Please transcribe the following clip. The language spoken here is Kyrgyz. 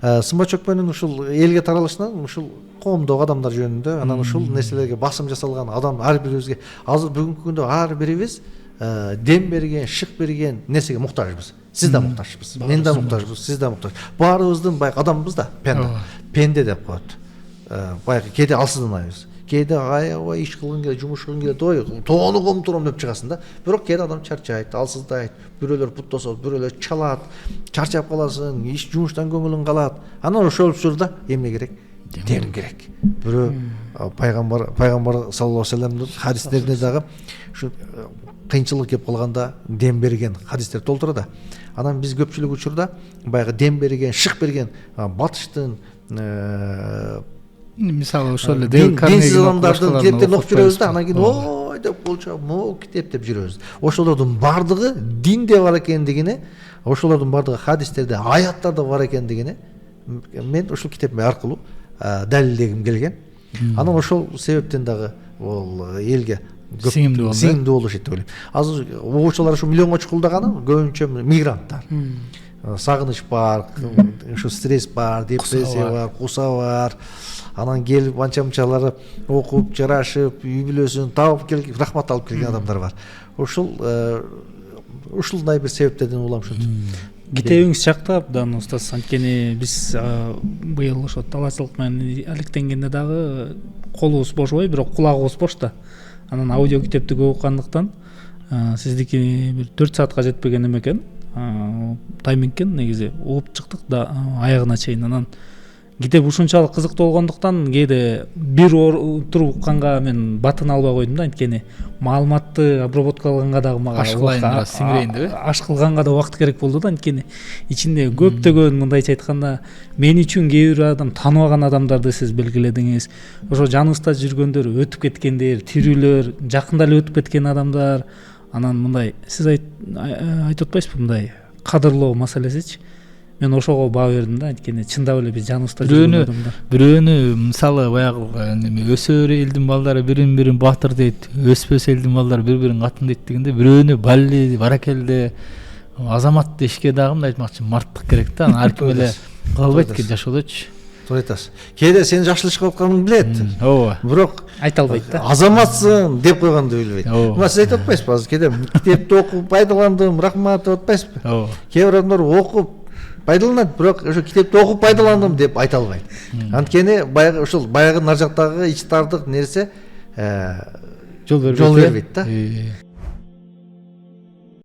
Сымбатчок менен ушул элге таралышынан ушул коомдогу адамдар жөнүндө анан ушул нерселерге басым жасалган адам ар бирибизге азыр бүгүнкү күндө ар бирибиз дем берген, шык берген нерсеге муктажбыз. Сиз да муктажсыз, мен да муктажбыз, сиз да муктаж. Баарыбыздын баягы адамбыз да, пенде деп коет. Баягы кээде алсызданабыз. Кээде аябай иш кылгың келет, жумуш кылгың келет, ой, тоону комтурам деп чыгасың да. Бирок кээде адам чарчайт, алсыздайт, бирөөлөр пут тосот, бирөөлөр чалат, чарчап каласың, иш жумуштан көңүлүң калат. Анан ошол учурда эмне керек? Дем керек. Бирөө пайгамбар саллаллаху алейхи вассаламдын хадистерине дагы ушу кыйынчылык кеп калганда дем берген хадистер толтура да. Анан биз көпчүлүк учурда баягы дем берген, шык берген батыштын мисалы ошол эле динсиз адамдардын китептерин окуп жүрөбүз да, анан кийин ой деп болчу, могу китеп деп жүрөбүз. Ошолордун бардыгы динде бар экендигине, ошолордун бардыгы хадистерде, аяттарда бар экендигине мен ушул китеп аркылуу далилдегим келген. Анан ошол себептен дагы ол элге сиңимдүү болуш деп ойлойм. Азыр окуучулар ушу миллионго чукулдаганы көбүнчө мигранттар. Сагыныч бар, ушу стресс бар, депрессия бар, куса бар. Анан келип анча-мынчалары окуп, жарашып, үй бүлөсүн таап келип, рахмат алып келген адамдар бар. Ушулдай бир себептерден улам ушинтип. Китебиңиз чакта абдан устаз, анткени биз быйыл ошо талаачылык менен алектенгенде дагы колубуз бошобой, бирок кулагыбыз бош да. Анан аудио китепти көп уккандыктан сиздики бир 4 саатка жетпеген экен. Таймингкен негизи угуп чыктык да аягына чейин. Анан китеп ушунчалык кызыктуу болгондуктан кээде бир туруп укканга мен батын албай койдум да, анткени маалыматты обработкалаганга дагы мага аш кылганга да убакыт керек болду да, анткени ичинде көптөгөн мындайча айтканда мен үчүн кээ бир адам тааныбаган адамдарды сиз белгиледиңиз. Ошо жаныбызда жүргөндөр, өтүп кеткендер, тирүүлөр, жакында эле өтүп кеткен адамдар. Анан мындай сиз айтып атпайсызбы, мындай кадырлоо маселесичи? Мен ошого баа бердим да, анткени чындап эле биз жаныбызда жүргөн адамдар. Бирөөнү мисалы баягы өсөр элдин балдары бирин-бирин баатыр дейт, өспөс элдин балдары бири-бирин катын дейт дегенде, бирөөнү балли, баракелде, азамат дешке дагы мындай айтмакчы, марттык керек да. Ар ким эле кыла албайт экен жашоодочу. Туура айтасыз. Кээде сен жакшылык чыгып атканыңды билет. Ооба. Бирок айта албайт да. Азаматсың деп койгонду билбейт. Мына сиз айтып атпайсызбы, азыр кээде китепти окуп пайдаландым, рахмат деп атпайсызбы? Ооба. Кээ бир адамдар окуп пайдаланат, бирок ошо китепти окуп пайдаландым деп айта албайт. Анткени баягы ушул баягы нар жактагы ич тардык нерсе жол бербейт да.